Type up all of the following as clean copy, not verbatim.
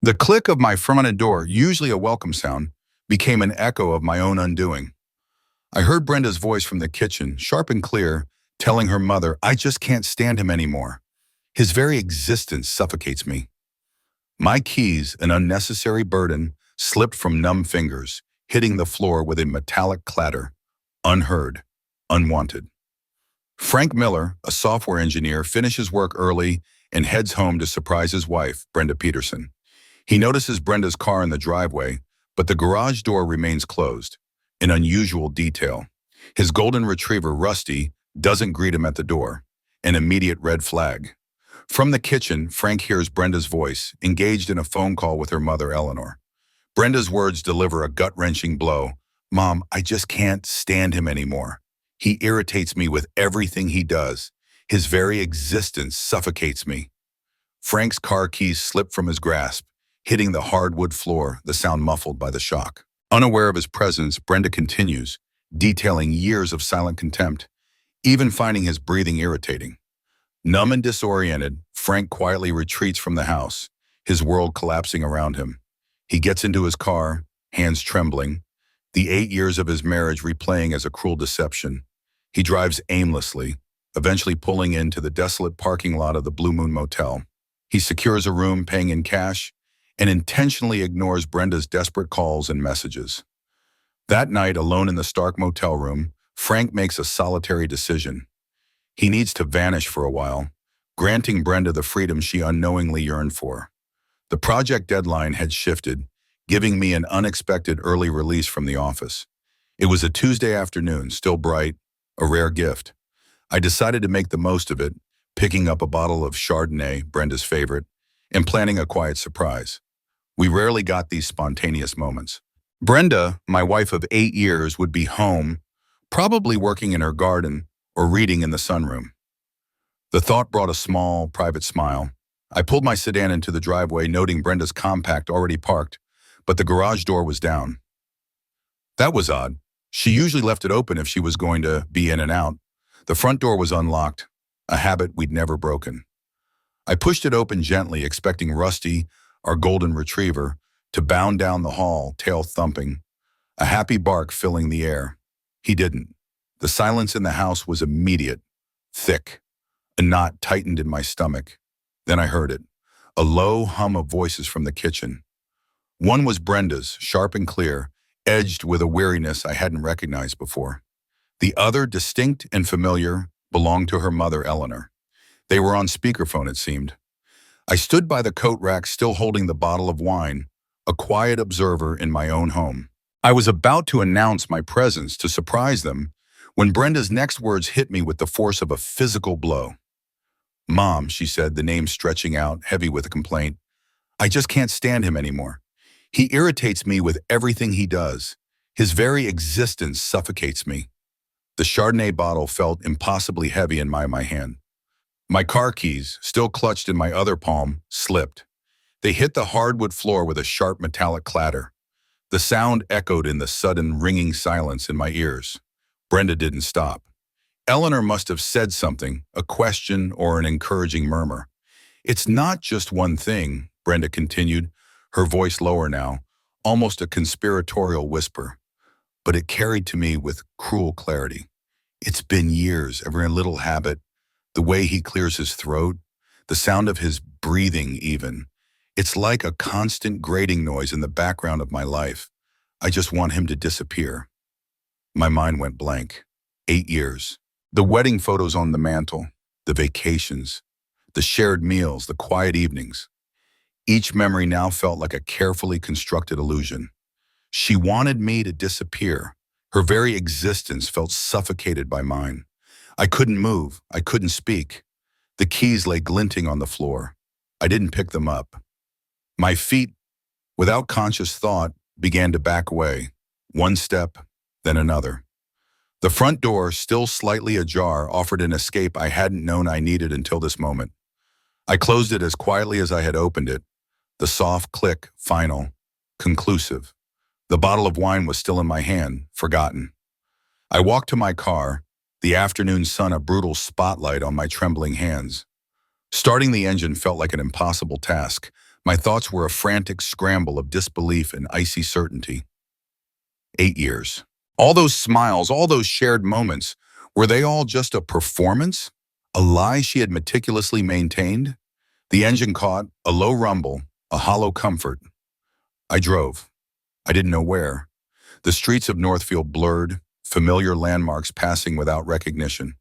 The click of my front door, usually a welcome sound, became an echo of my own undoing. I heard Brenda's voice from the kitchen, sharp and clear, telling her mother, "I just can't stand him anymore. His very existence suffocates me." My keys, an unnecessary burden, slipped from numb fingers, hitting the floor with a metallic clatter, unheard, unwanted. Frank Miller, a software engineer, finishes work early and heads home to surprise his wife, Brenda Peterson. He notices Brenda's car in the driveway, but the garage door remains closed, an unusual detail. His golden retriever, Rusty, doesn't greet him at the door, an immediate red flag. From the kitchen, Frank hears Brenda's voice, engaged in a phone call with her mother, Eleanor. Brenda's words deliver a gut-wrenching blow. "Mom, I just can't stand him anymore. He irritates me with everything he does. His very existence suffocates me." Frank's car keys slip from his grasp, hitting the hardwood floor, the sound muffled by the shock. Unaware of his presence, Brenda continues, detailing years of silent contempt, even finding his breathing irritating. Numb and disoriented, Frank quietly retreats from the house, his world collapsing around him. He gets into his car, hands trembling, the 8 years of his marriage replaying as a cruel deception. He drives aimlessly, eventually pulling into the desolate parking lot of the Blue Moon Motel. He secures a room, paying in cash, and intentionally ignores Brenda's desperate calls and messages. That night, alone in the stark motel room, Frank makes a solitary decision. He needs to vanish for a while, granting Brenda the freedom she unknowingly yearned for. The project deadline had shifted, giving me an unexpected early release from the office. It was a Tuesday afternoon, still bright, a rare gift. I decided to make the most of it, picking up a bottle of Chardonnay, Brenda's favorite, and planning a quiet surprise. We rarely got these spontaneous moments. Brenda, my wife of 8 years, would be home, probably working in her garden or reading in the sunroom. The thought brought a small, private smile. I pulled my sedan into the driveway, noting Brenda's compact already parked, but the garage door was down. That was odd. She usually left it open if she was going to be in and out. The front door was unlocked, a habit we'd never broken. I pushed it open gently, expecting Rusty, our golden retriever, to bound down the hall, tail thumping, a happy bark filling the air. He didn't. The silence in the house was immediate, thick. A knot tightened in my stomach. Then I heard it, a low hum of voices from the kitchen. One was Brenda's, sharp and clear, edged with a weariness I hadn't recognized before. The other, distinct and familiar, belonged to her mother, Eleanor. They were on speakerphone, it seemed. I stood by the coat rack, still holding the bottle of wine, a quiet observer in my own home. I was about to announce my presence to surprise them when Brenda's next words hit me with the force of a physical blow. "Mom," she said, the name stretching out, heavy with a complaint, "I just can't stand him anymore. He irritates me with everything he does. His very existence suffocates me." The Chardonnay bottle felt impossibly heavy in my hand. My car keys, still clutched in my other palm, slipped. They hit the hardwood floor with a sharp metallic clatter. The sound echoed in the sudden ringing silence in my ears. Brenda didn't stop. Eleanor must have said something, a question or an encouraging murmur. "It's not just one thing," Brenda continued, her voice lower now, almost a conspiratorial whisper. But it carried to me with cruel clarity. "It's been years, every little habit, the way he clears his throat, the sound of his breathing even. It's like a constant grating noise in the background of my life. I just want him to disappear." My mind went blank. 8 years. The wedding photos on the mantle, the vacations, the shared meals, the quiet evenings. Each memory now felt like a carefully constructed illusion. She wanted me to disappear. Her very existence felt suffocated by mine. I couldn't move. I couldn't speak. The keys lay glinting on the floor. I didn't pick them up. My feet, without conscious thought, began to back away, one step, then another. The front door, still slightly ajar, offered an escape I hadn't known I needed until this moment. I closed it as quietly as I had opened it, the soft click, final, conclusive. The bottle of wine was still in my hand, forgotten. I walked to my car, the afternoon sun a brutal spotlight on my trembling hands. Starting the engine felt like an impossible task. My thoughts were a frantic scramble of disbelief and icy certainty. 8 years. All those smiles, all those shared moments, were they all just a performance? A lie she had meticulously maintained? The engine caught, a low rumble, a hollow comfort. I drove. I didn't know where. The streets of Northfield blurred, familiar landmarks passing without recognition.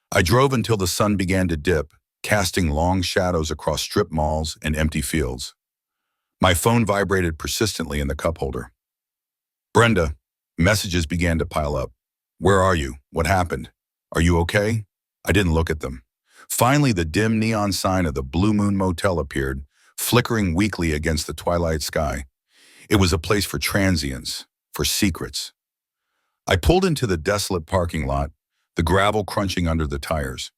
I drove until the sun began to dip, casting long shadows across strip malls and empty fields. My phone vibrated persistently in the cup holder. Brenda, messages began to pile up. Where are you? What happened? Are you okay? I didn't look at them. Finally, the dim neon sign of the Blue Moon Motel appeared, flickering weakly against the twilight sky. It was a place for transients, for secrets. I pulled into the desolate parking lot, the gravel crunching under the tires.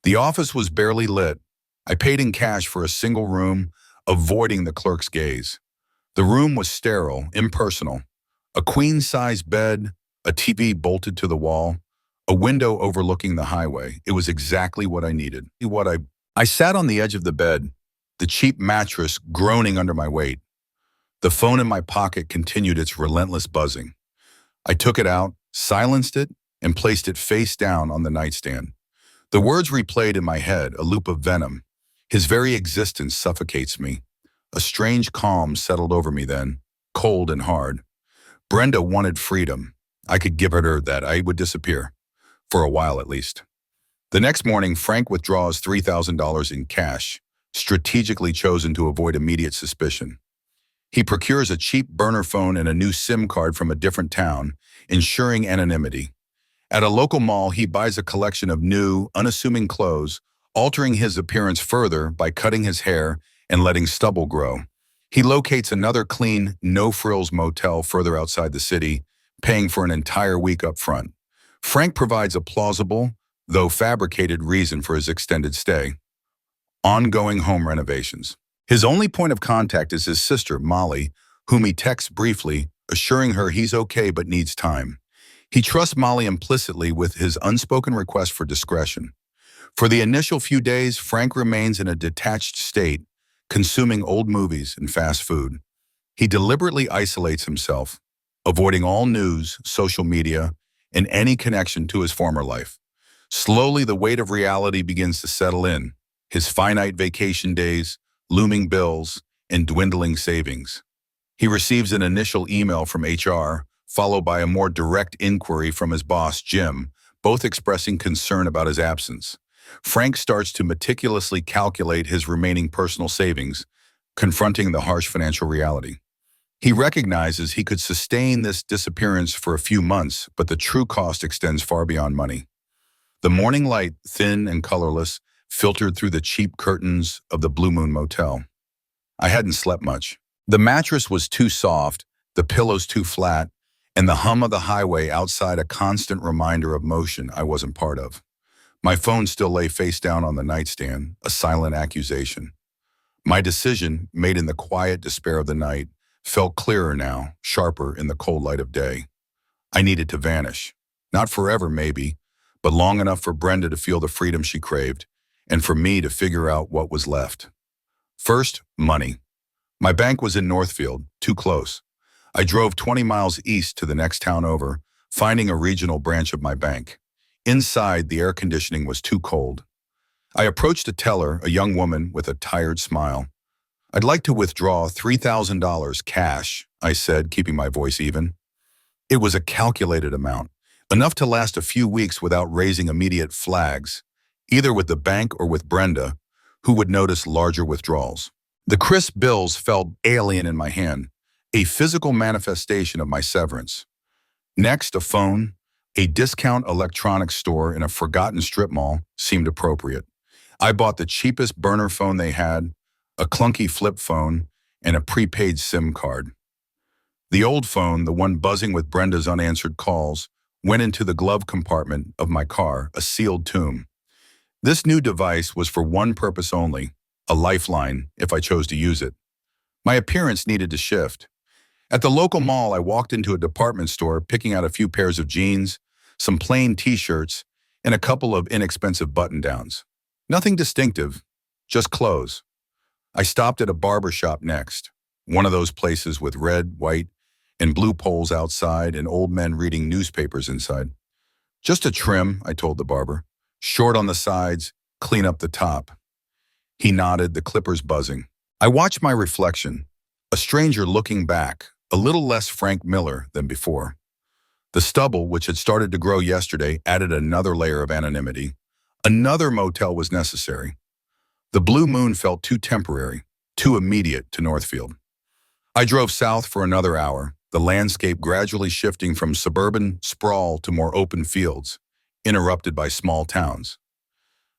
The office was barely lit. I paid in cash for a single room, avoiding the clerk's gaze. The room was sterile, impersonal. A queen-size bed, a TV bolted to the wall, a window overlooking the highway. It was exactly what I needed. I sat on the edge of the bed, the cheap mattress groaning under my weight. The phone in my pocket continued its relentless buzzing. I took it out, silenced it, and placed it face down on the nightstand. The words replayed in my head, a loop of venom. His very existence suffocates me. A strange calm settled over me then, cold and hard. Brenda wanted freedom. I could give her that. I would disappear. For a while at least. The next morning, Frank withdraws $3,000 in cash, strategically chosen to avoid immediate suspicion. He procures a cheap burner phone and a new SIM card from a different town, ensuring anonymity. At a local mall, he buys a collection of new, unassuming clothes, altering his appearance further by cutting his hair and letting stubble grow. He locates another clean, no-frills motel further outside the city, paying for an entire week up front. Frank provides a plausible, though fabricated reason for his extended stay. Ongoing home renovations. His only point of contact is his sister, Molly, whom he texts briefly, assuring her he's okay but needs time. He trusts Molly implicitly with his unspoken request for discretion. For the initial few days, Frank remains in a detached state, consuming old movies and fast food. He deliberately isolates himself, avoiding all news, social media, and any connection to his former life. Slowly, the weight of reality begins to settle in. His finite vacation days, looming bills, and dwindling savings. He receives an initial email from HR, followed by a more direct inquiry from his boss, Jim, both expressing concern about his absence. Frank starts to meticulously calculate his remaining personal savings, confronting the harsh financial reality. He recognizes he could sustain this disappearance for a few months, but the true cost extends far beyond money. The morning light, thin and colorless, filtered through the cheap curtains of the Blue Moon Motel. I hadn't slept much. The mattress was too soft, the pillows too flat, and the hum of the highway outside a constant reminder of motion I wasn't part of. My phone still lay face down on the nightstand, a silent accusation. My decision, made in the quiet despair of the night, felt clearer now, sharper in the cold light of day. I needed to vanish. Not forever, maybe, but long enough for Brenda to feel the freedom she craved, and for me to figure out what was left. First, money. My bank was in Northfield, too close. I drove 20 miles east to the next town over, finding a regional branch of my bank. Inside, the air conditioning was too cold. I approached a teller, a young woman with a tired smile. "I'd like to withdraw $3,000 cash," I said, keeping my voice even. It was a calculated amount, enough to last a few weeks without raising immediate flags, either with the bank or with Brenda, who would notice larger withdrawals. The crisp bills felt alien in my hand, a physical manifestation of my severance. Next, a phone, a discount electronics store in a forgotten strip mall seemed appropriate. I bought the cheapest burner phone they had, a clunky flip phone, and a prepaid SIM card. The old phone, the one buzzing with Brenda's unanswered calls, went into the glove compartment of my car, a sealed tomb. This new device was for one purpose only, a lifeline if I chose to use it. My appearance needed to shift. At the local mall, I walked into a department store, picking out a few pairs of jeans, some plain t-shirts, and a couple of inexpensive button-downs. Nothing distinctive, just clothes. I stopped at a barber shop next, one of those places with red, white, and blue poles outside and old men reading newspapers inside. Just a trim, I told the barber. Short on the sides, clean up the top. He nodded, the clippers buzzing. I watched my reflection, a stranger looking back, a little less Frank Miller than before. The stubble, which had started to grow yesterday, added another layer of anonymity. Another motel was necessary. The blue moon felt too temporary, too immediate to Northfield. I drove south for another hour, the landscape gradually shifting from suburban sprawl to more open fields, interrupted by small towns.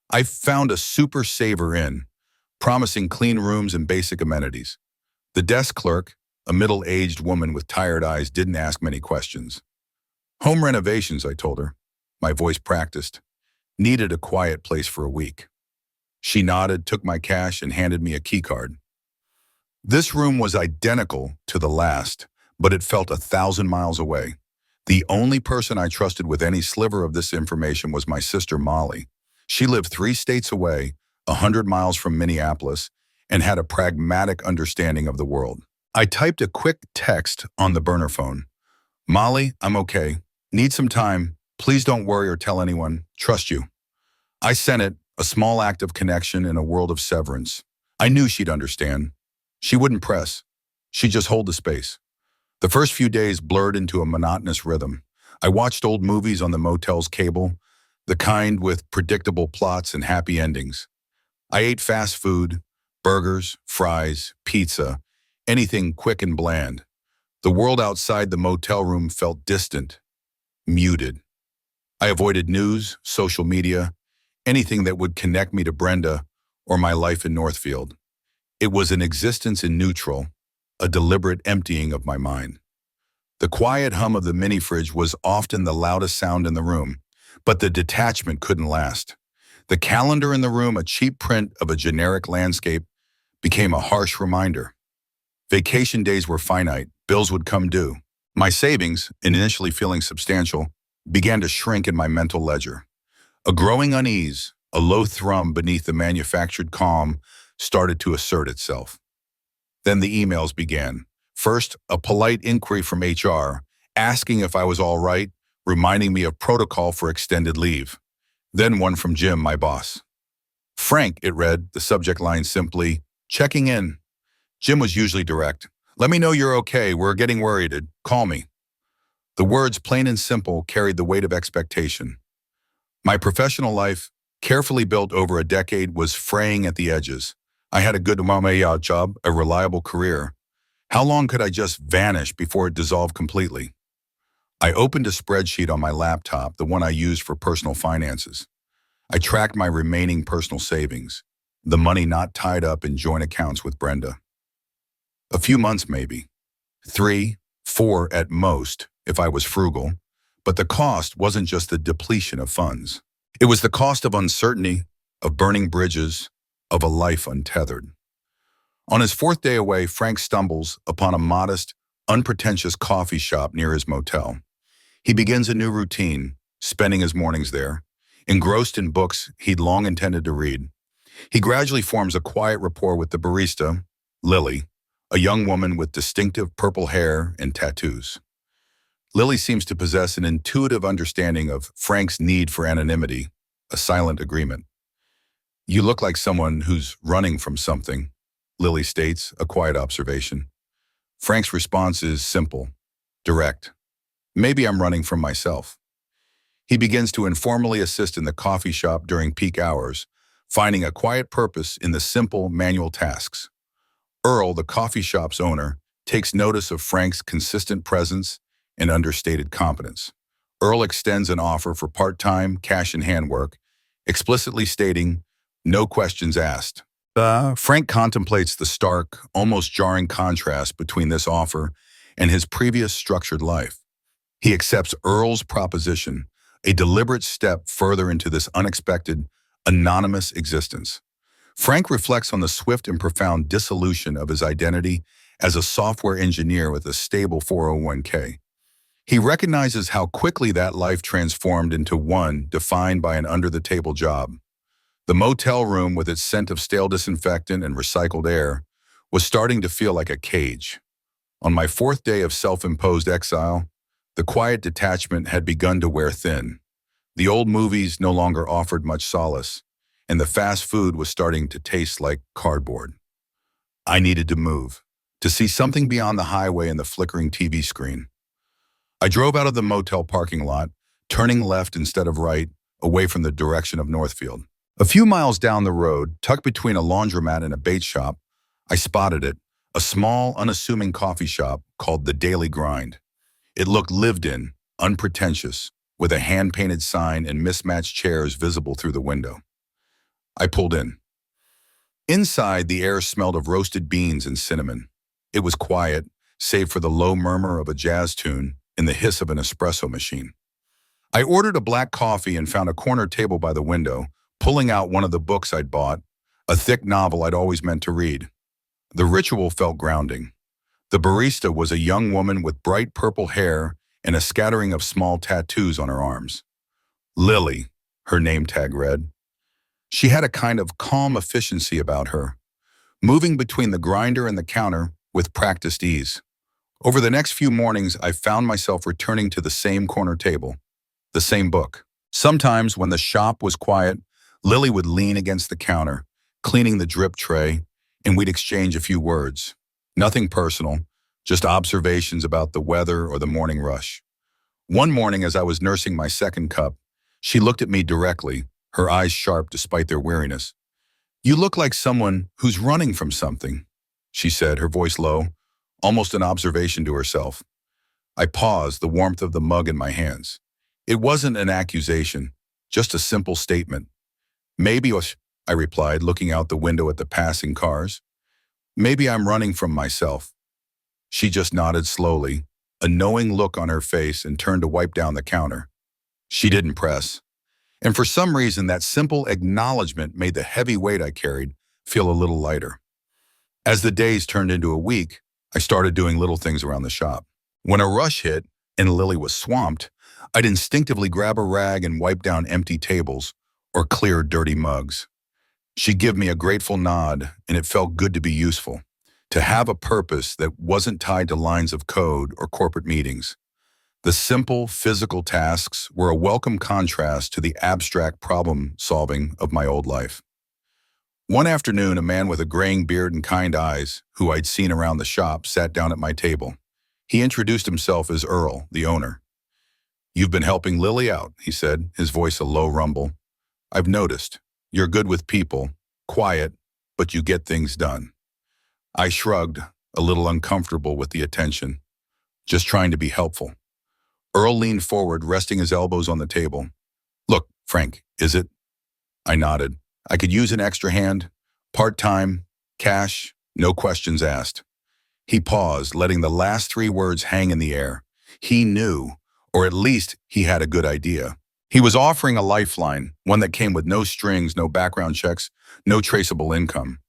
I found a super saver inn, promising clean rooms and basic amenities. The desk clerk, a middle-aged woman with tired eyes, didn't ask many questions. Home renovations, I told her. My voice practiced. Needed a quiet place for a week. She nodded, took my cash, and handed me a keycard. This room was identical to the last, but it felt 1,000 miles away. The only person I trusted with any sliver of this information was my sister Molly. She lived 3 states away, 100 miles from Minneapolis, and had a pragmatic understanding of the world. I typed a quick text on the burner phone. Molly, I'm okay. Need some time. Please don't worry or tell anyone. Trust you. I sent it, a small act of connection in a world of severance. I knew she'd understand. She wouldn't press. She'd just hold the space. The first few days blurred into a monotonous rhythm. I watched old movies on the motel's cable, the kind with predictable plots and happy endings. I ate fast food, burgers, fries, pizza, anything quick and bland. The world outside the motel room felt distant, muted. I avoided news, social media, anything that would connect me to Brenda or my life in Northfield. It was an existence in neutral, a deliberate emptying of my mind. The quiet hum of the mini-fridge was often the loudest sound in the room, but the detachment couldn't last. The calendar in the room, a cheap print of a generic landscape, became a harsh reminder. Vacation days were finite, bills would come due. My savings, initially feeling substantial, began to shrink in my mental ledger. A growing unease, a low thrum beneath the manufactured calm, started to assert itself. Then the emails began. First, a polite inquiry from HR, asking if I was all right, reminding me of protocol for extended leave. Then one from Jim, my boss. Frank, it read, the subject line simply, checking in. Jim was usually direct. Let me know you're okay, we're getting worried, call me. The words, plain and simple, carried the weight of expectation. My professional life, carefully built over a decade, was fraying at the edges. I had a good job, a reliable career. How long could I just vanish before it dissolved completely? I opened a spreadsheet on my laptop, the one I used for personal finances. I tracked my remaining personal savings, the money not tied up in joint accounts with Brenda. A few months maybe. 3, 4 at most, if I was frugal. But the cost wasn't just the depletion of funds. It was the cost of uncertainty, of burning bridges, of a life untethered. On his 4th day away, Frank stumbles upon a modest, unpretentious coffee shop near his motel. He begins a new routine, spending his mornings there, engrossed in books he'd long intended to read. He gradually forms a quiet rapport with the barista, Lily, a young woman with distinctive purple hair and tattoos. Lily seems to possess an intuitive understanding of Frank's need for anonymity, a silent agreement. You look like someone who's running from something, Lily states, a quiet observation. Frank's response is simple, direct. Maybe I'm running from myself. He begins to informally assist in the coffee shop during peak hours, finding a quiet purpose in the simple manual tasks. Earl, the coffee shop's owner, takes notice of Frank's consistent presence and understated competence. Earl extends an offer for part-time, cash-in-hand work, explicitly stating, no questions asked. Frank contemplates the stark, almost jarring contrast between this offer and his previous structured life. He accepts Earl's proposition, a deliberate step further into this unexpected, anonymous existence. Frank reflects on the swift and profound dissolution of his identity as a software engineer with a stable 401k. He recognizes how quickly that life transformed into one defined by an under-the-table job. The motel room, with its scent of stale disinfectant and recycled air, was starting to feel like a cage. On my fourth day of self-imposed exile, the quiet detachment had begun to wear thin. The old movies no longer offered much solace, and the fast food was starting to taste like cardboard. I needed to move, to see something beyond the highway and the flickering TV screen. I drove out of the motel parking lot, turning left instead of right, away from the direction of Northfield. A few miles down the road, tucked between a laundromat and a bait shop, I spotted it, a small, unassuming coffee shop called The Daily Grind. It looked lived in, unpretentious, with a hand-painted sign and mismatched chairs visible through the window. I pulled in. Inside, the air smelled of roasted beans and cinnamon. It was quiet, save for the low murmur of a jazz tune and the hiss of an espresso machine. I ordered a black coffee and found a corner table by the window, pulling out one of the books I'd bought, a thick novel I'd always meant to read. The ritual felt grounding. The barista was a young woman with bright purple hair and a scattering of small tattoos on her arms. Lily, her name tag read. She had a kind of calm efficiency about her, moving between the grinder and the counter with practiced ease. Over the next few mornings, I found myself returning to the same corner table, the same book. Sometimes, when the shop was quiet, Lily would lean against the counter, cleaning the drip tray, and we'd exchange a few words. Nothing personal, just observations about the weather or the morning rush. One morning, as I was nursing my second cup, she looked at me directly, her eyes sharp despite their weariness. "You look like someone who's running from something," she said, her voice low, almost an observation to herself. I paused, the warmth of the mug in my hands. It wasn't an accusation, just a simple statement. "Maybe," I replied, looking out the window at the passing cars. "Maybe I'm running from myself." She just nodded slowly, a knowing look on her face, and turned to wipe down the counter. She didn't press. And for some reason, that simple acknowledgement made the heavy weight I carried feel a little lighter. As the days turned into a week, I started doing little things around the shop. When a rush hit and Lily was swamped, I'd instinctively grab a rag and wipe down empty tables or clear dirty mugs. She'd give me a grateful nod, and it felt good to be useful, to have a purpose that wasn't tied to lines of code or corporate meetings. The simple, physical tasks were a welcome contrast to the abstract problem-solving of my old life. One afternoon, a man with a graying beard and kind eyes, who I'd seen around the shop, sat down at my table. He introduced himself as Earl, the owner. "You've been helping Lily out," he said, his voice a low rumble. "I've noticed. You're good with people, quiet, but you get things done." I shrugged, a little uncomfortable with the attention. "Just trying to be helpful." Earl leaned forward, resting his elbows on the table. "Look, Frank, is it?" I nodded. "I could use an extra hand. Part-time, cash, no questions asked." He paused, letting the last three words hang in the air. He knew, or at least he had a good idea. He was offering a lifeline, one that came with no strings, no background checks, no traceable income.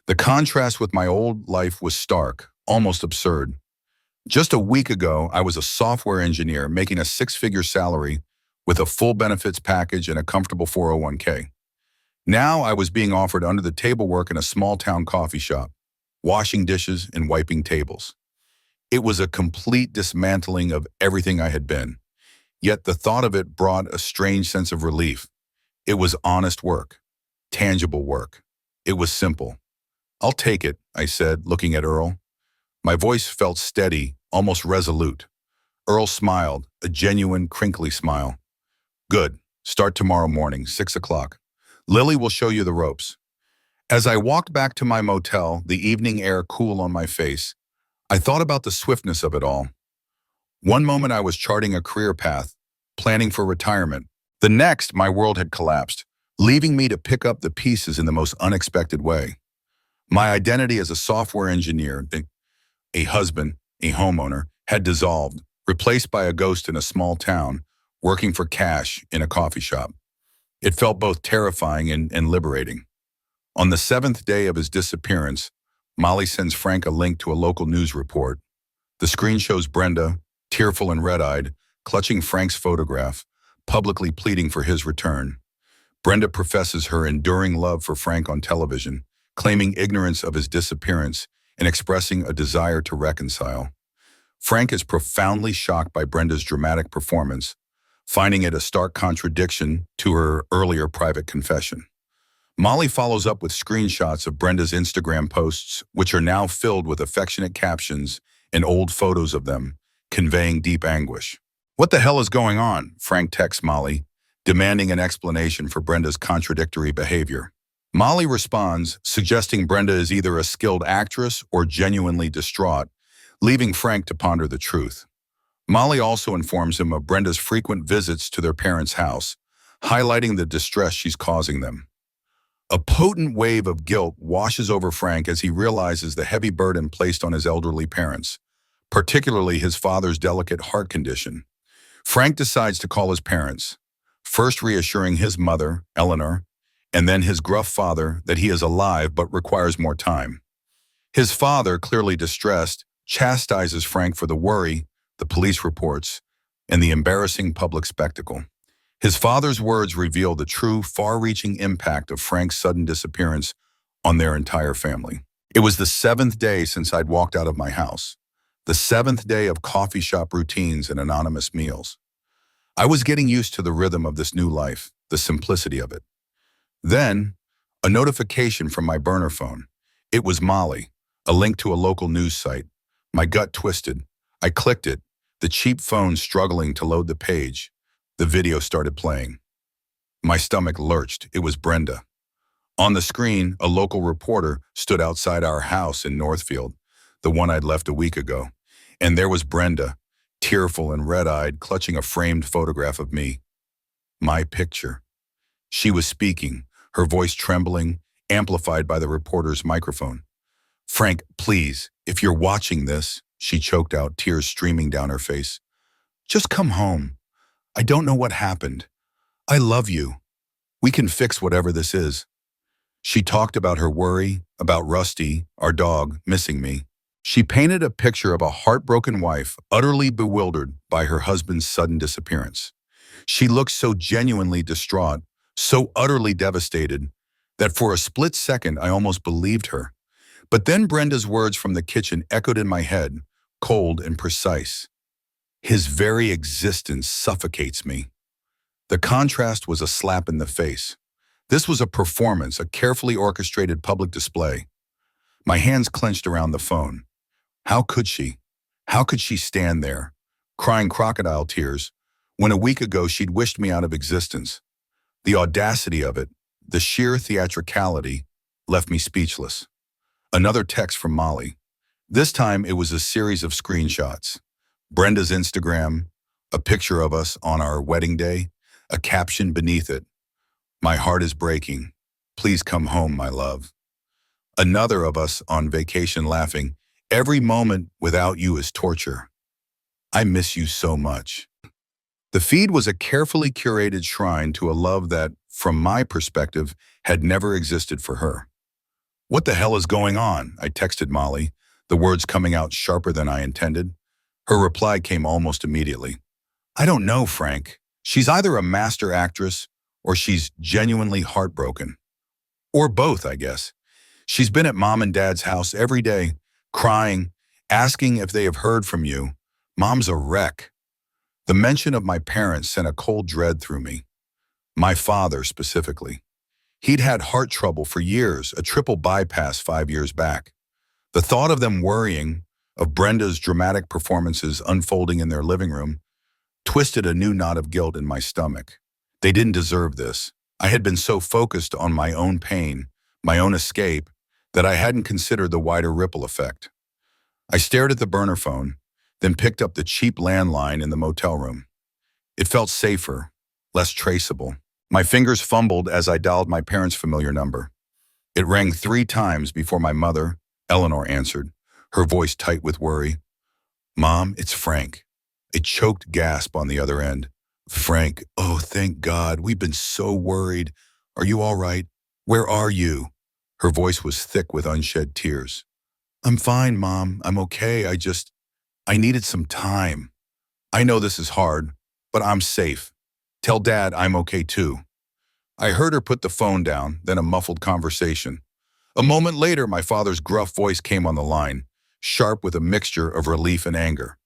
The contrast with my old life was stark, almost absurd. Just a week ago, I was a software engineer making a six-figure salary with a full benefits package and a comfortable 401k. Now I was being offered under-the-table work in a small-town coffee shop, washing dishes and wiping tables. It was a complete dismantling of everything I had been. Yet the thought of it brought a strange sense of relief. It was honest work, tangible work. It was simple. "I'll take it," I said, looking at Earl. My voice felt steady, almost resolute. Earl smiled, a genuine, crinkly smile. "Good. Start tomorrow morning, 6 o'clock. Lily will show you the ropes." As I walked back to my motel, the evening air cool on my face, I thought about the swiftness of it all. One moment I was charting a career path, planning for retirement. The next, my world had collapsed, leaving me to pick up the pieces in the most unexpected way. My identity as a software engineer, a husband, a homeowner, had dissolved, replaced by a ghost in a small town, working for cash in a coffee shop. It felt both terrifying and liberating. On the 7th day of his disappearance, Molly sends Frank a link to a local news report. The screen shows Brenda, tearful and red-eyed, clutching Frank's photograph, publicly pleading for his return. Brenda professes her enduring love for Frank on television, claiming ignorance of his disappearance and expressing a desire to reconcile. Frank is profoundly shocked by Brenda's dramatic performance, finding it a stark contradiction to her earlier private confession. Molly follows up with screenshots of Brenda's Instagram posts, which are now filled with affectionate captions and old photos of them, conveying deep anguish. "What the hell is going on?" Frank texts Molly, demanding an explanation for Brenda's contradictory behavior. Molly responds, suggesting Brenda is either a skilled actress or genuinely distraught, leaving Frank to ponder the truth. Molly also informs him of Brenda's frequent visits to their parents' house, highlighting the distress she's causing them. A potent wave of guilt washes over Frank as he realizes the heavy burden placed on his elderly parents, particularly his father's delicate heart condition. Frank decides to call his parents, first reassuring his mother, Eleanor, and then his gruff father that he is alive but requires more time. His father, clearly distressed, chastises Frank for the worry, the police reports, and the embarrassing public spectacle. His father's words reveal the true, far-reaching impact of Frank's sudden disappearance on their entire family. "It was the 7th day since I'd walked out of my house, the 7th day of coffee shop routines and anonymous meals. I was getting used to the rhythm of this new life, the simplicity of it. Then, a notification from my burner phone. It was Molly, a link to a local news site. My gut twisted. I clicked it, the cheap phone struggling to load the page. The video started playing. My stomach lurched. It was Brenda. On the screen, a local reporter stood outside our house in Northfield, the one I'd left a week ago. And there was Brenda, tearful and red-eyed, clutching a framed photograph of me. My picture. She was speaking, her voice trembling, amplified by the reporter's microphone. "Frank, please, if you're watching this," she choked out, tears streaming down her face. "Just come home. I don't know what happened. I love you. We can fix whatever this is." She talked about her worry, about Rusty, our dog, missing me. She painted a picture of a heartbroken wife, utterly bewildered by her husband's sudden disappearance. She looked so genuinely distraught, so utterly devastated, that for a split second I almost believed her. But then Brenda's words from the kitchen echoed in my head, cold and precise. "His very existence suffocates me." The contrast was a slap in the face. This was a performance, a carefully orchestrated public display. My hands clenched around the phone. How could she? How could she stand there, crying crocodile tears, when a week ago she'd wished me out of existence? The audacity of it, the sheer theatricality, left me speechless. Another text from Molly. This time it was a series of screenshots. Brenda's Instagram, a picture of us on our wedding day, a caption beneath it, "My heart is breaking. Please come home, my love." Another of us on vacation laughing, "Every moment without you is torture. I miss you so much." The feed was a carefully curated shrine to a love that, from my perspective, had never existed for her. "What the hell is going on?" I texted Molly, the words coming out sharper than I intended. Her reply came almost immediately. "I don't know, Frank. She's either a master actress or she's genuinely heartbroken. Or both, I guess. She's been at Mom and Dad's house every day, crying, asking if they have heard from you. Mom's a wreck." The mention of my parents sent a cold dread through me. My father, specifically. He'd had heart trouble for years, a triple bypass 5 years back. The thought of them worrying, of Brenda's dramatic performances unfolding in their living room, twisted a new knot of guilt in my stomach. They didn't deserve this. I had been so focused on my own pain, my own escape, that I hadn't considered the wider ripple effect. I stared at the burner phone, then picked up the cheap landline in the motel room. It felt safer, less traceable. My fingers fumbled as I dialed my parents' familiar number. It rang 3 times before my mother, Eleanor, answered, her voice tight with worry. "Mom, it's Frank." A choked gasp on the other end. "Frank, oh, thank God. We've been so worried. Are you all right? Where are you?" Her voice was thick with unshed tears. "I'm fine, Mom. I'm okay. I needed some time. I know this is hard, but I'm safe. Tell Dad I'm okay too." I heard her put the phone down, then a muffled conversation. A moment later, my father's gruff voice came on the line, sharp with a mixture of relief and anger.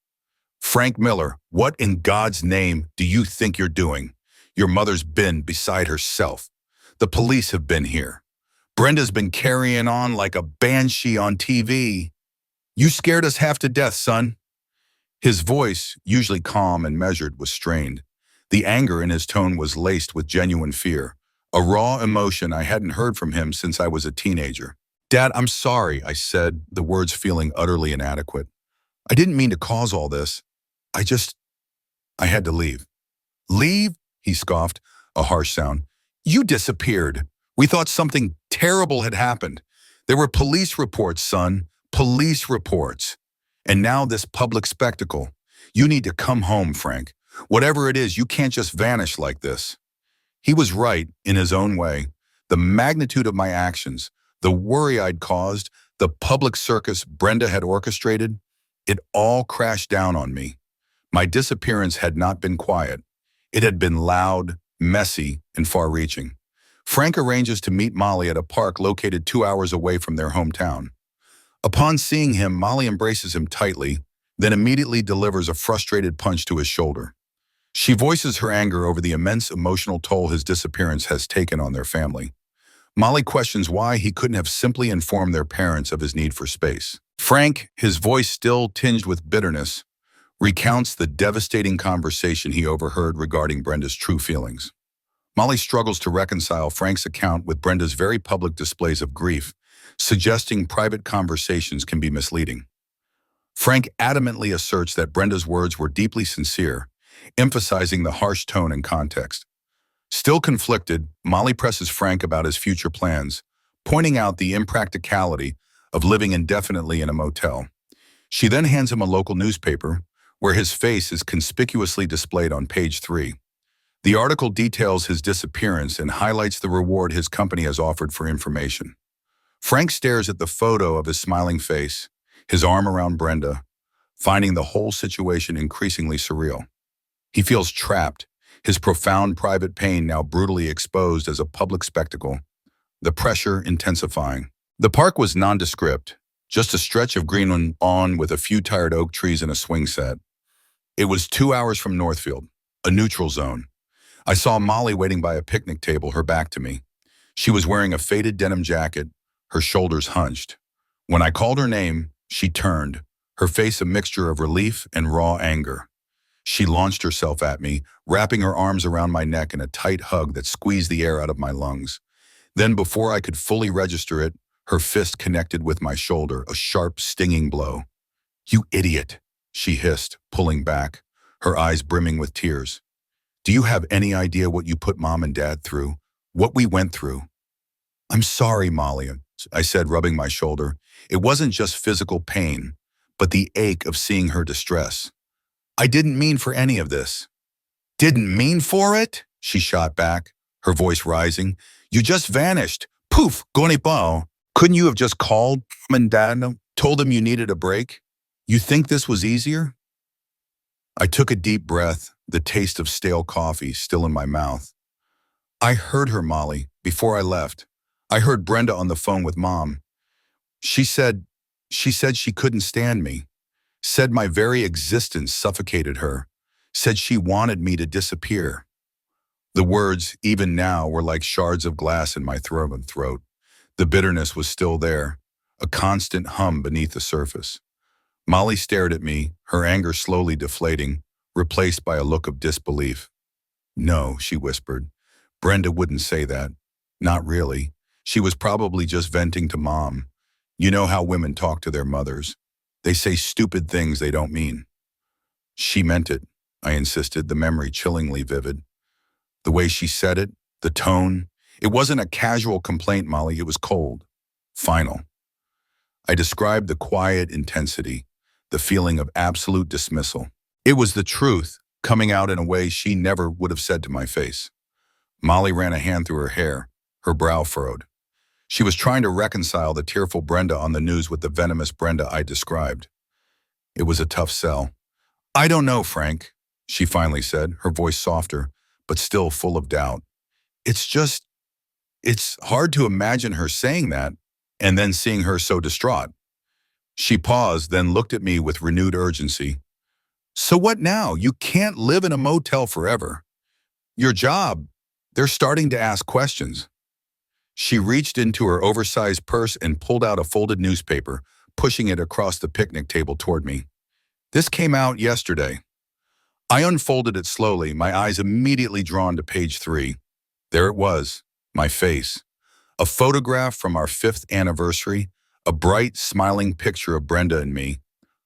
Frank Miller, what in God's name do you think you're doing? Your mother's been beside herself. The police have been here. Brenda's been carrying on like a banshee on TV. You scared us half to death, son. His voice, usually calm and measured, was strained. The anger in his tone was laced with genuine fear, a raw emotion I hadn't heard from him since I was a teenager. Dad, I'm sorry, I said, the words feeling utterly inadequate. I didn't mean to cause all this. I had to leave. Leave? He scoffed, a harsh sound. You disappeared. We thought something terrible had happened. There were police reports, son. Police reports. And now this public spectacle. You need to come home, Frank. Whatever it is, you can't just vanish like this. He was right, in his own way. The magnitude of my actions, the worry I'd caused, the public circus Brenda had orchestrated, it all crashed down on me. My disappearance had not been quiet. It had been loud, messy, and far-reaching. Frank arranges to meet Molly at a park located 2 hours away from their hometown. Upon seeing him, Molly embraces him tightly, then immediately delivers a frustrated punch to his shoulder. She voices her anger over the immense emotional toll his disappearance has taken on their family. Molly questions why he couldn't have simply informed their parents of his need for space. Frank, his voice still tinged with bitterness, recounts the devastating conversation he overheard regarding Brenda's true feelings. Molly struggles to reconcile Frank's account with Brenda's very public displays of grief, suggesting private conversations can be misleading. Frank adamantly asserts that Brenda's words were deeply sincere, emphasizing the harsh tone and context. Still conflicted, Molly presses Frank about his future plans, pointing out the impracticality of living indefinitely in a motel. She then hands him a local newspaper, where his face is conspicuously displayed on page 3. The article details his disappearance and highlights the reward his company has offered for information. Frank stares at the photo of his smiling face, his arm around Brenda, finding the whole situation increasingly surreal. He feels trapped, his profound private pain now brutally exposed as a public spectacle, the pressure intensifying. The park was nondescript, just a stretch of green lawn with a few tired oak trees and a swing set. It was 2 hours from Northfield, a neutral zone. I saw Molly waiting by a picnic table, her back to me. She was wearing a faded denim jacket, her shoulders hunched. When I called her name, she turned, her face a mixture of relief and raw anger. She launched herself at me, wrapping her arms around my neck in a tight hug that squeezed the air out of my lungs. Then, before I could fully register it, her fist connected with my shoulder, a sharp, stinging blow. You idiot, she hissed, pulling back, her eyes brimming with tears. Do you have any idea what you put Mom and Dad through? What we went through? I'm sorry, Molly, I said, rubbing my shoulder. It wasn't just physical pain, but the ache of seeing her distress. I didn't mean for any of this. Didn't mean for it? She shot back, her voice rising. You just vanished. Poof, gonipao. Couldn't you have just called Mom and Dad, told them you needed a break? You think this was easier? I took a deep breath, the taste of stale coffee still in my mouth. I heard her, Molly, before I left. I heard Brenda on the phone with Mom. She said she couldn't stand me. Said my very existence suffocated her. Said she wanted me to disappear. The words, even now, were like shards of glass in my throat. The bitterness was still there, a constant hum beneath the surface. Molly stared at me, her anger slowly deflating, replaced by a look of disbelief. No, she whispered. Brenda wouldn't say that. Not really. She was probably just venting to Mom. You know how women talk to their mothers. They say stupid things they don't mean. She meant it, I insisted, the memory chillingly vivid. The way she said it, the tone. It wasn't a casual complaint, Molly. It was cold. Final. I described the quiet intensity, the feeling of absolute dismissal. It was the truth, coming out in a way she never would have said to my face. Molly ran a hand through her hair, her brow furrowed. She was trying to reconcile the tearful Brenda on the news with the venomous Brenda I described. It was a tough sell. I don't know, Frank, she finally said, her voice softer, but still full of doubt. It's just, it's hard to imagine her saying that and then seeing her so distraught. She paused, then looked at me with renewed urgency. So what now? You can't live in a motel forever. Your job, they're starting to ask questions. She reached into her oversized purse and pulled out a folded newspaper, pushing it across the picnic table toward me. This came out yesterday. I unfolded it slowly, my eyes immediately drawn to page 3. There it was, my face. A photograph from our 5th anniversary, a bright, smiling picture of Brenda and me,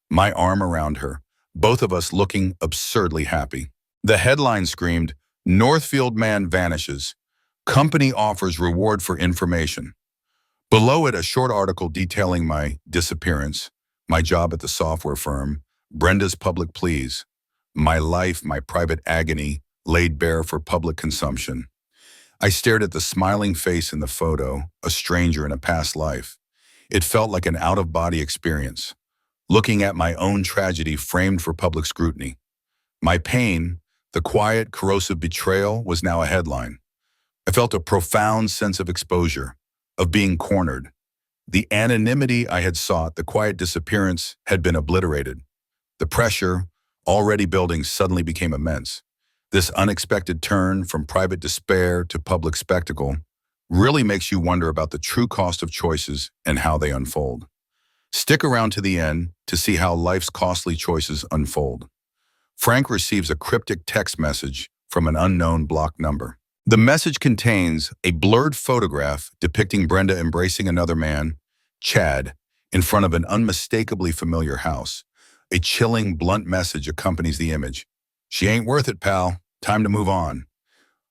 my arm around her, both of us looking absurdly happy. The headline screamed, "Northfield man vanishes. Company offers reward for information." Below it, a short article detailing my disappearance, my job at the software firm, Brenda's public pleas, my life, my private agony, laid bare for public consumption. I stared at the smiling face in the photo, a stranger in a past life. It felt like an out-of-body experience, looking at my own tragedy framed for public scrutiny. My pain, the quiet, corrosive betrayal, was now a headline. I felt a profound sense of exposure, of being cornered. The anonymity I had sought, the quiet disappearance, had been obliterated. The pressure, already building, suddenly became immense. This unexpected turn from private despair to public spectacle really makes you wonder about the true cost of choices and how they unfold. Stick around to the end to see how life's costly choices unfold. Frank receives a cryptic text message from an unknown block number. The message contains a blurred photograph depicting Brenda embracing another man, Chad, in front of an unmistakably familiar house. A chilling, blunt message accompanies the image. "She ain't worth it, pal. Time to move on."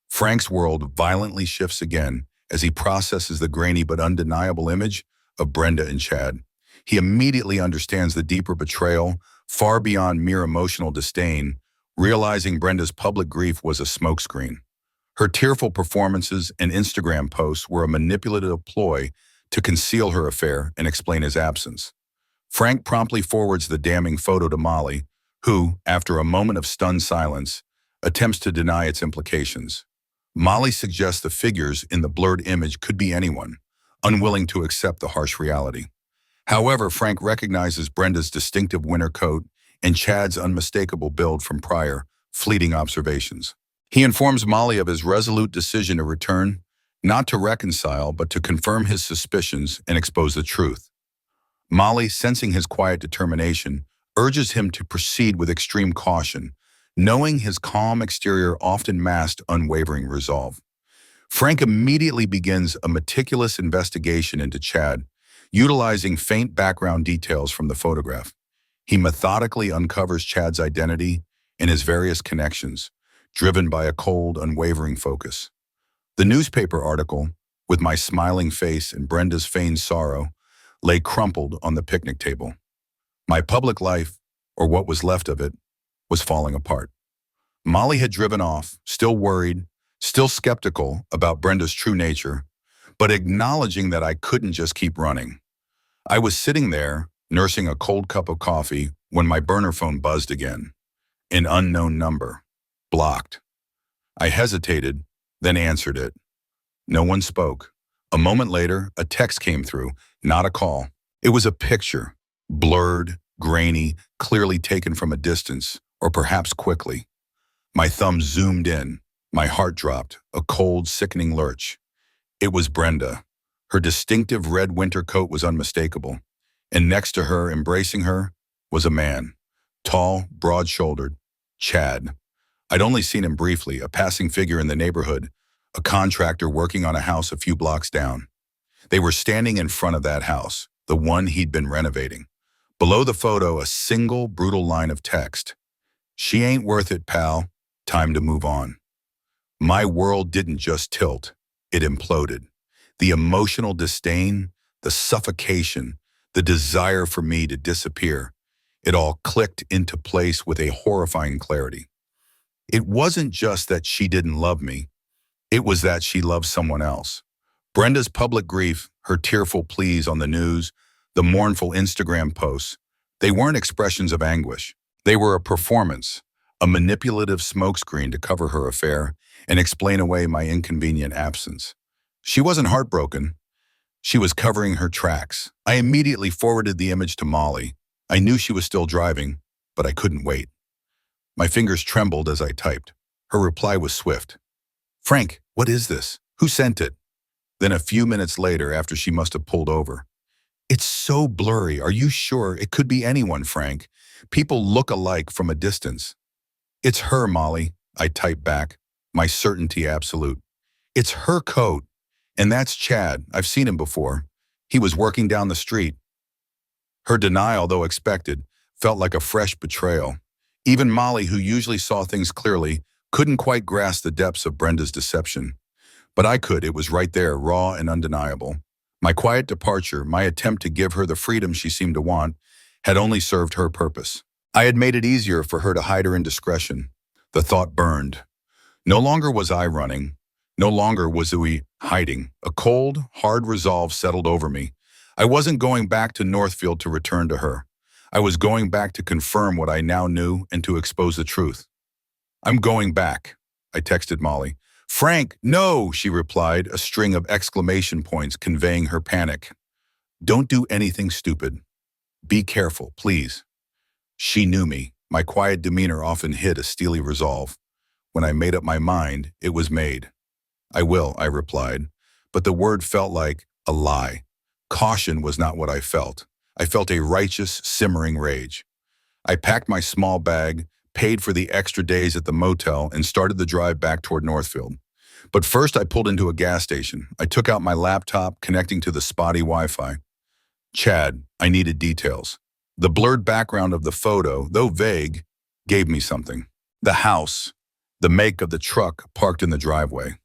Frank's world violently shifts again as he processes the grainy but undeniable image of Brenda and Chad. He immediately understands the deeper betrayal, far beyond mere emotional disdain, realizing Brenda's public grief was a smokescreen. Her tearful performances and Instagram posts were a manipulative ploy to conceal her affair and explain his absence. Frank promptly forwards the damning photo to Molly, who, after a moment of stunned silence, attempts to deny its implications. Molly suggests the figures in the blurred image could be anyone, unwilling to accept the harsh reality. However, Frank recognizes Brenda's distinctive winter coat and Chad's unmistakable build from prior, fleeting observations. He informs Molly of his resolute decision to return, not to reconcile, but to confirm his suspicions and expose the truth. Molly, sensing his quiet determination, urges him to proceed with extreme caution, knowing his calm exterior often masked unwavering resolve. Frank immediately begins a meticulous investigation into Chad, utilizing faint background details from the photograph. He methodically uncovers Chad's identity and his various connections, driven by a cold, unwavering focus. The newspaper article, with my smiling face and Brenda's feigned sorrow, lay crumpled on the picnic table. My public life, or what was left of it, was falling apart. Molly had driven off, still worried, still skeptical about Brenda's true nature, but acknowledging that I couldn't just keep running. I was sitting there, nursing a cold cup of coffee, when my burner phone buzzed again. An unknown number. Blocked. I hesitated, then answered it. No one spoke. A moment later, a text came through, not a call. It was a picture, blurred, grainy, clearly taken from a distance, or perhaps quickly. My thumb zoomed in. My heart dropped, a cold, sickening lurch. It was Brenda. Her distinctive red winter coat was unmistakable, and next to her, embracing her, was a man. Tall, broad-shouldered, Chad. I'd only seen him briefly, a passing figure in the neighborhood, a contractor working on a house a few blocks down. They were standing in front of that house, the one he'd been renovating. Below the photo, a single, brutal line of text. "She ain't worth it, pal. Time to move on." My world didn't just tilt, it imploded. The emotional disdain, the suffocation, the desire for me to disappear, it all clicked into place with a horrifying clarity. It wasn't just that she didn't love me, it was that she loved someone else. Brenda's public grief, her tearful pleas on the news, the mournful Instagram posts, they weren't expressions of anguish. They were a performance, a manipulative smokescreen to cover her affair and explain away my inconvenient absence. She wasn't heartbroken. She was covering her tracks. I immediately forwarded the image to Molly. I knew she was still driving, but I couldn't wait. My fingers trembled as I typed. Her reply was swift. "Frank, what is this? Who sent it?" Then a few minutes later, after she must have pulled over. "It's so blurry. Are you sure? It could be anyone, Frank. People look alike from a distance." "It's her, Molly," I typed back, my certainty absolute. "It's her coat. And that's Chad. I've seen him before. He was working down the street." Her denial, though expected, felt like a fresh betrayal. Even Molly, who usually saw things clearly, couldn't quite grasp the depths of Brenda's deception. But I could. It was right there, raw and undeniable. My quiet departure, my attempt to give her the freedom she seemed to want, had only served her purpose. I had made it easier for her to hide her indiscretion. The thought burned. No longer was I running. No longer was we hiding. A cold, hard resolve settled over me. I wasn't going back to Northfield to return to her. I was going back to confirm what I now knew and to expose the truth. "I'm going back," I texted Molly. "Frank, no," she replied, a string of exclamation points conveying her panic. "Don't do anything stupid. Be careful, please." She knew me. My quiet demeanor often hid a steely resolve. When I made up my mind, it was made. "I will," I replied, but the word felt like a lie. Caution was not what I felt. I felt a righteous, simmering rage. I packed my small bag, paid for the extra days at the motel, and started the drive back toward Northfield. But first I pulled into a gas station. I took out my laptop, connecting to the spotty Wi-Fi. "Chad, I needed details." The blurred background of the photo, though vague, gave me something. The house, the make of the truck parked in the driveway.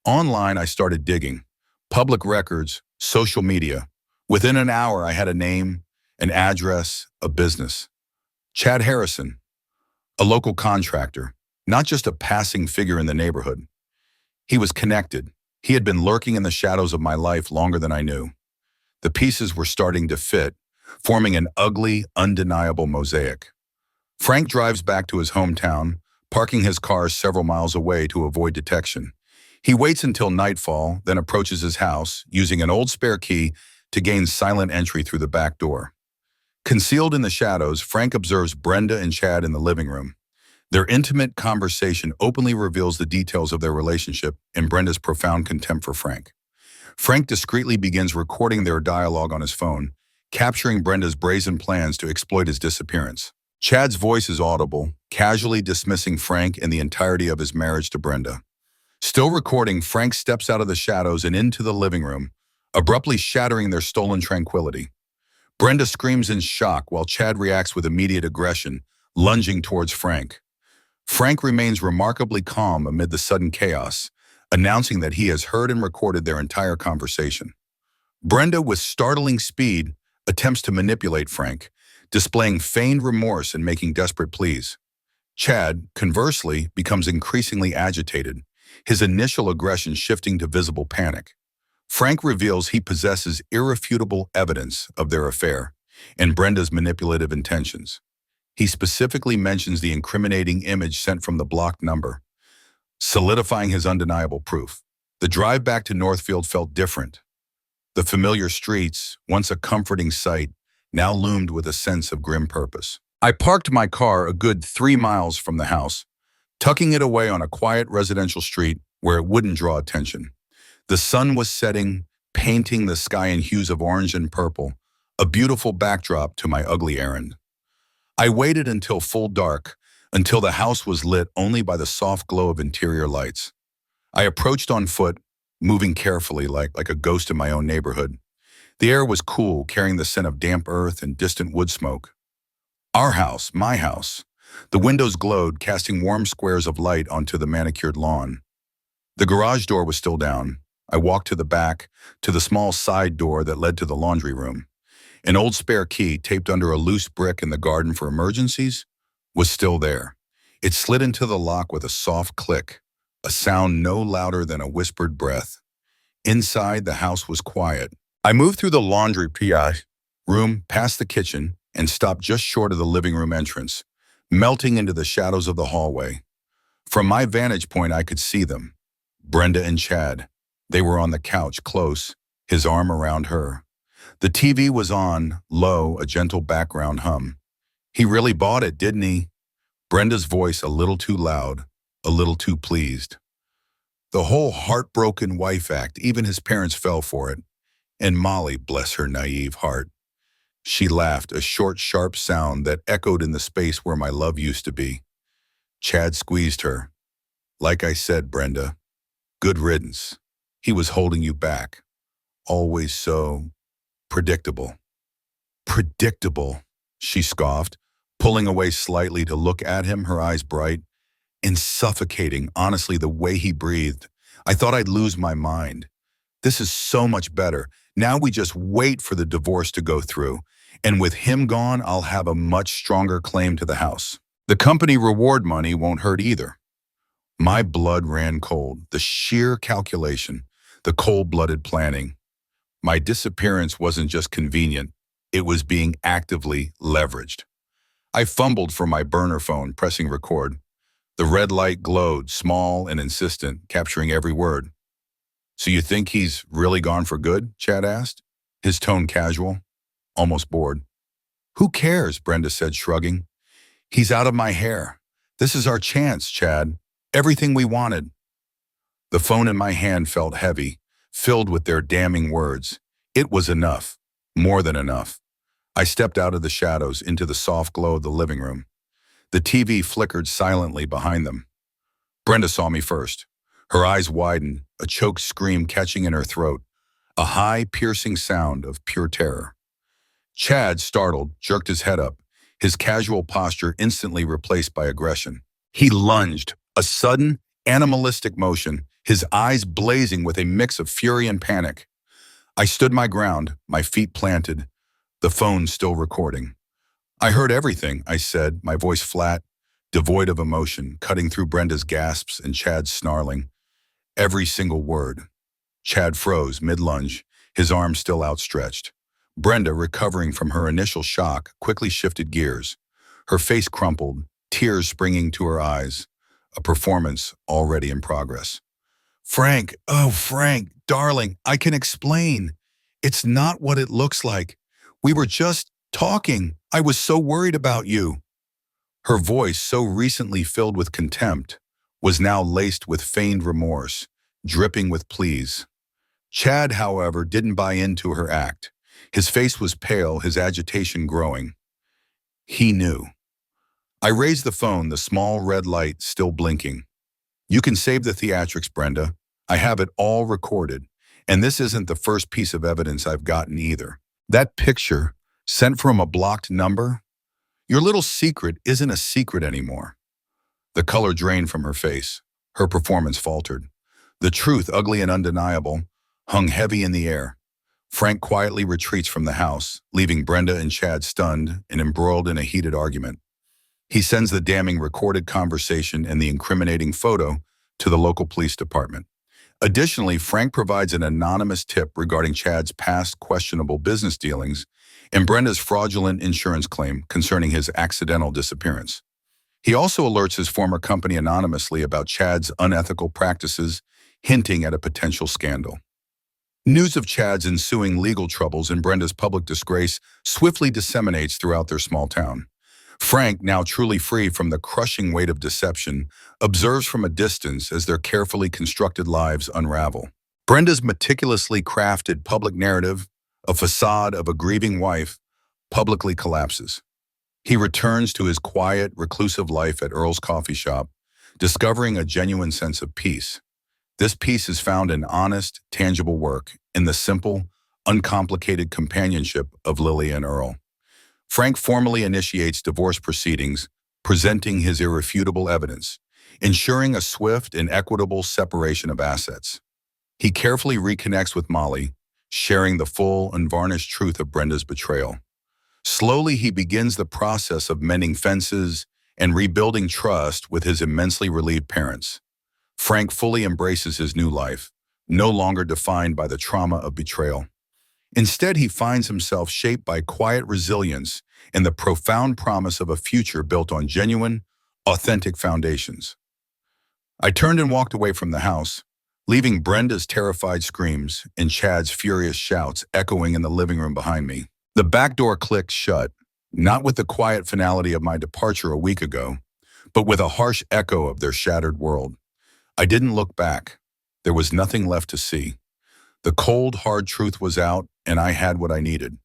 Online, I started digging. Public records, social media. Within an hour, I had a name, an address, a business. Chad Harrison, a local contractor, not just a passing figure in the neighborhood. He was connected. He had been lurking in the shadows of my life longer than I knew. The pieces were starting to fit, forming an ugly, undeniable mosaic. Frank drives back to his hometown, parking his car several miles away to avoid detection. He waits until nightfall, then approaches his house, using an old spare key to gain silent entry through the back door. Concealed in the shadows, Frank observes Brenda and Chad in the living room. Their intimate conversation openly reveals the details of their relationship and Brenda's profound contempt for Frank. Frank discreetly begins recording their dialogue on his phone, capturing Brenda's brazen plans to exploit his disappearance. Chad's voice is audible, casually dismissing Frank and the entirety of his marriage to Brenda. Still recording, Frank steps out of the shadows and into the living room, abruptly shattering their stolen tranquility. Brenda screams in shock while Chad reacts with immediate aggression, lunging towards Frank. Frank remains remarkably calm amid the sudden chaos, announcing that he has heard and recorded their entire conversation. Brenda, with startling speed, attempts to manipulate Frank, displaying feigned remorse and making desperate pleas. Chad, conversely, becomes increasingly agitated, his initial aggression shifting to visible panic. Frank reveals he possesses irrefutable evidence of their affair and Brenda's manipulative intentions. He specifically mentions the incriminating image sent from the blocked number, solidifying his undeniable proof. The drive back to Northfield felt different. The familiar streets, once a comforting sight, now loomed with a sense of grim purpose. I parked my car a good 3 miles from the house, tucking it away on a quiet residential street where it wouldn't draw attention. The sun was setting, painting the sky in hues of orange and purple, a beautiful backdrop to my ugly errand. I waited until full dark, until the house was lit only by the soft glow of interior lights. I approached on foot, moving carefully like a ghost in my own neighborhood. The air was cool, carrying the scent of damp earth and distant wood smoke. Our house, my house. The windows glowed, casting warm squares of light onto the manicured lawn. The garage door was still down. I walked to the back, to the small side door that led to the laundry room. An old spare key, taped under a loose brick in the garden for emergencies, was still there. It slid into the lock with a soft click, a sound no louder than a whispered breath. Inside, the house was quiet. I moved through the laundry room, past the kitchen, and stopped just short of the living room entrance. melting into the shadows of the hallway. From my vantage point, I could see them. Brenda and Chad. They were on the couch, close, his arm around her. The TV was on, low, a gentle background hum. He really bought it, didn't he? Brenda's voice a little too loud, a little too pleased. The whole heartbroken wife act, even his parents fell for it. And Molly, bless her naive heart. She laughed, a short, sharp sound that echoed in the space where my love used to be. Chad squeezed her. Like I said, Brenda, good riddance. He was holding you back. Always so predictable. Predictable, she scoffed, pulling away slightly to look at him, her eyes bright and suffocating. Honestly, the way he breathed, I thought I'd lose my mind. This is so much better. Now we just wait for the divorce to go through, and with him gone, I'll have a much stronger claim to the house. The company reward money won't hurt either. My blood ran cold, the sheer calculation, the cold-blooded planning. My disappearance wasn't just convenient, it was being actively leveraged. I fumbled for my burner phone, pressing record. The red light glowed, small and insistent, capturing every word. So you think he's really gone for good? Chad asked, his tone casual, almost bored. Who cares? Brenda said, shrugging. He's out of my hair. This is our chance, Chad. Everything we wanted. The phone in my hand felt heavy, filled with their damning words. It was enough, more than enough. I stepped out of the shadows into the soft glow of the living room. The TV flickered silently behind them. Brenda saw me first. Her eyes widened, a choked scream catching in her throat, a high, piercing sound of pure terror. Chad, startled, jerked his head up, his casual posture instantly replaced by aggression. He lunged, a sudden, animalistic motion, his eyes blazing with a mix of fury and panic. I stood my ground, my feet planted, the phone still recording. I heard everything, I said, my voice flat, devoid of emotion, cutting through Brenda's gasps and Chad's snarling. Every single word. Chad froze mid-lunge, his arm still outstretched. Brenda, recovering from her initial shock, quickly shifted gears. Her face crumpled, tears springing to her eyes, a performance already in progress. Frank, oh Frank, darling, I can explain. It's not what it looks like. We were just talking. I was so worried about you. Her voice, so recently filled with contempt, was now laced with feigned remorse, dripping with pleas. Chad, however, didn't buy into her act. His face was pale, his agitation growing. He knew. I raised the phone, the small red light still blinking. You can save the theatrics, Brenda. I have it all recorded, and this isn't the first piece of evidence I've gotten either. That picture, sent from a blocked number? Your little secret isn't a secret anymore. The color drained from her face. Her performance faltered. The truth, ugly and undeniable, hung heavy in the air. Frank quietly retreats from the house, leaving Brenda and Chad stunned and embroiled in a heated argument. He sends the damning recorded conversation and the incriminating photo to the local police department. Additionally, Frank provides an anonymous tip regarding Chad's past questionable business dealings and Brenda's fraudulent insurance claim concerning his accidental disappearance. He also alerts his former company anonymously about Chad's unethical practices, hinting at a potential scandal. News of Chad's ensuing legal troubles and Brenda's public disgrace swiftly disseminates throughout their small town. Frank, now truly free from the crushing weight of deception, observes from a distance as their carefully constructed lives unravel. Brenda's meticulously crafted public narrative, a facade of a grieving wife, publicly collapses. He returns to his quiet, reclusive life at Earl's coffee shop, discovering a genuine sense of peace. This peace is found in honest, tangible work, in the simple, uncomplicated companionship of Lily and Earl. Frank formally initiates divorce proceedings, presenting his irrefutable evidence, ensuring a swift and equitable separation of assets. He carefully reconnects with Molly, sharing the full, unvarnished truth of Brenda's betrayal. Slowly, he begins the process of mending fences and rebuilding trust with his immensely relieved parents. Frank fully embraces his new life, no longer defined by the trauma of betrayal. Instead, he finds himself shaped by quiet resilience and the profound promise of a future built on genuine, authentic foundations. I turned and walked away from the house, leaving Brenda's terrified screams and Chad's furious shouts echoing in the living room behind me. The back door clicked shut, not with the quiet finality of my departure a week ago, but with a harsh echo of their shattered world. I didn't look back. There was nothing left to see. The cold, hard truth was out, and I had what I needed.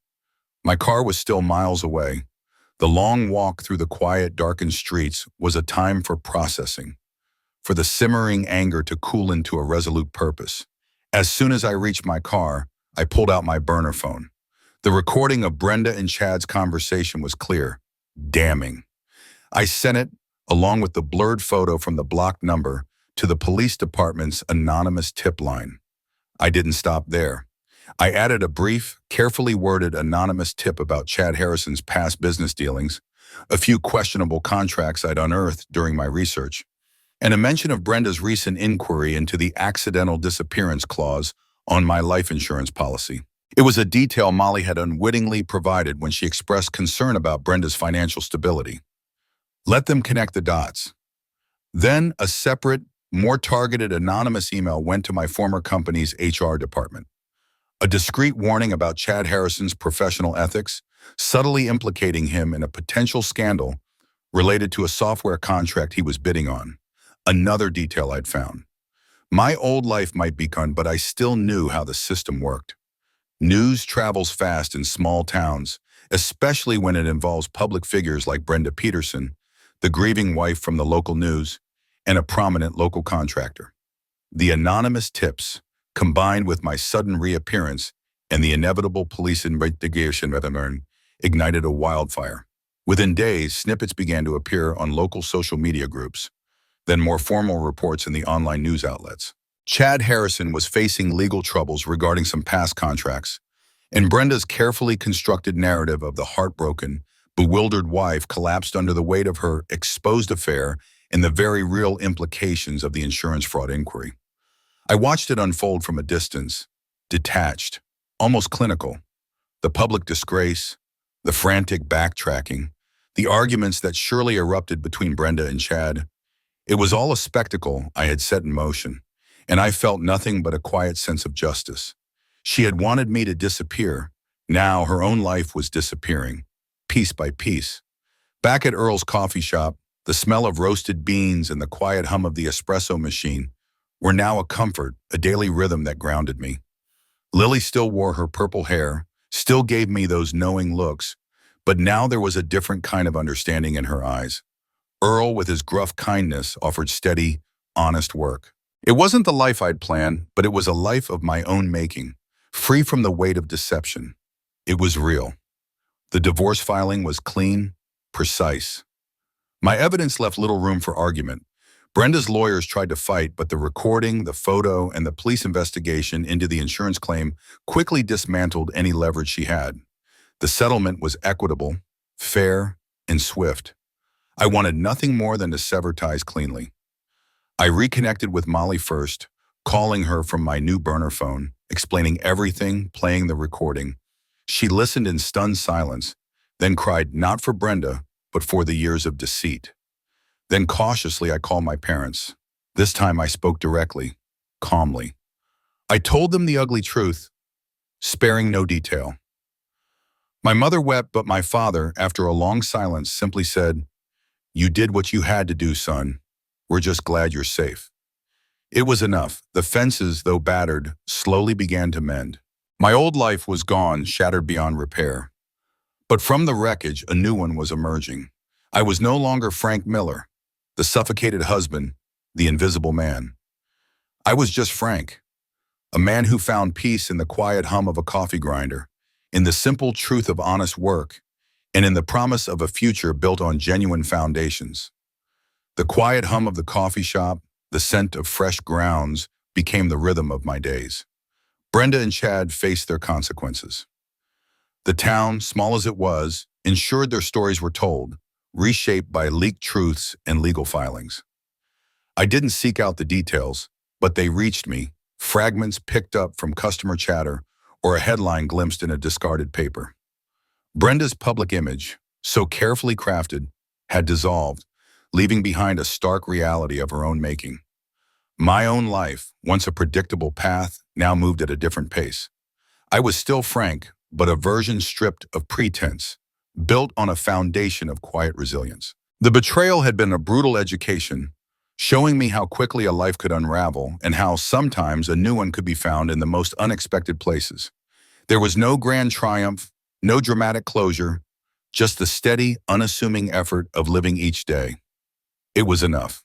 My car was still miles away. The long walk through the quiet, darkened streets was a time for processing, for the simmering anger to cool into a resolute purpose. As soon as I reached my car, I pulled out my burner phone. The recording of Brenda and Chad's conversation was clear, damning. I sent it, along with the blurred photo from the blocked number, to the police department's anonymous tip line. I didn't stop there. I added a brief, carefully worded anonymous tip about Chad Harrison's past business dealings, a few questionable contracts I'd unearthed during my research, and a mention of Brenda's recent inquiry into the accidental disappearance clause on my life insurance policy. It was a detail Molly had unwittingly provided when she expressed concern about Brenda's financial stability. Let them connect the dots. Then a separate, more targeted anonymous email went to my former company's HR department. A discreet warning about Chad Harrison's professional ethics, subtly implicating him in a potential scandal related to a software contract he was bidding on. Another detail I'd found. My old life might be gone, but I still knew how the system worked. News travels fast in small towns, especially when it involves public figures like Brenda Peterson, the grieving wife from the local news, and a prominent local contractor. The anonymous tips, combined with my sudden reappearance and the inevitable police investigation, ignited a wildfire. Within days, snippets began to appear on local social media groups, then more formal reports in the online news outlets. Chad Harrison was facing legal troubles regarding some past contracts, and Brenda's carefully constructed narrative of the heartbroken, bewildered wife collapsed under the weight of her exposed affair and the very real implications of the insurance fraud inquiry. I watched it unfold from a distance, detached, almost clinical. The public disgrace, the frantic backtracking, the arguments that surely erupted between Brenda and Chad. It was all a spectacle I had set in motion, and I felt nothing but a quiet sense of justice. She had wanted me to disappear. Now her own life was disappearing, piece by piece. Back at Earl's coffee shop, the smell of roasted beans and the quiet hum of the espresso machine were now a comfort, a daily rhythm that grounded me. Lily still wore her purple hair, still gave me those knowing looks, but now there was a different kind of understanding in her eyes. Earl, with his gruff kindness, offered steady, honest work. It wasn't the life I'd planned, but it was a life of my own making, free from the weight of deception. It was real. The divorce filing was clean, precise. My evidence left little room for argument. Brenda's lawyers tried to fight, but the recording, the photo, and the police investigation into the insurance claim quickly dismantled any leverage she had. The settlement was equitable, fair, and swift. I wanted nothing more than to sever ties cleanly. I reconnected with Molly first, calling her from my new burner phone, explaining everything, playing the recording. She listened in stunned silence, then cried not for Brenda, but for the years of deceit. Then cautiously I called my parents. This time I spoke directly, calmly. I told them the ugly truth, sparing no detail. My mother wept, but my father, after a long silence, simply said, "You did what you had to do, son. We're just glad you're safe." It was enough. The fences, though battered, slowly began to mend. My old life was gone, shattered beyond repair. But from the wreckage, a new one was emerging. I was no longer Frank Miller, the suffocated husband, the invisible man. I was just Frank, a man who found peace in the quiet hum of a coffee grinder, in the simple truth of honest work, and in the promise of a future built on genuine foundations. The quiet hum of the coffee shop, the scent of fresh grounds, became the rhythm of my days. Brenda and Chad faced their consequences. The town, small as it was, ensured their stories were told, reshaped by leaked truths and legal filings. I didn't seek out the details, but they reached me, fragments picked up from customer chatter or a headline glimpsed in a discarded paper. Brenda's public image, so carefully crafted, had dissolved, leaving behind a stark reality of her own making. My own life, once a predictable path, now moved at a different pace. I was still frank, but a version stripped of pretense, built on a foundation of quiet resilience. The betrayal had been a brutal education, showing me how quickly a life could unravel and how sometimes a new one could be found in the most unexpected places. There was no grand triumph, no dramatic closure, just the steady, unassuming effort of living each day. It was enough.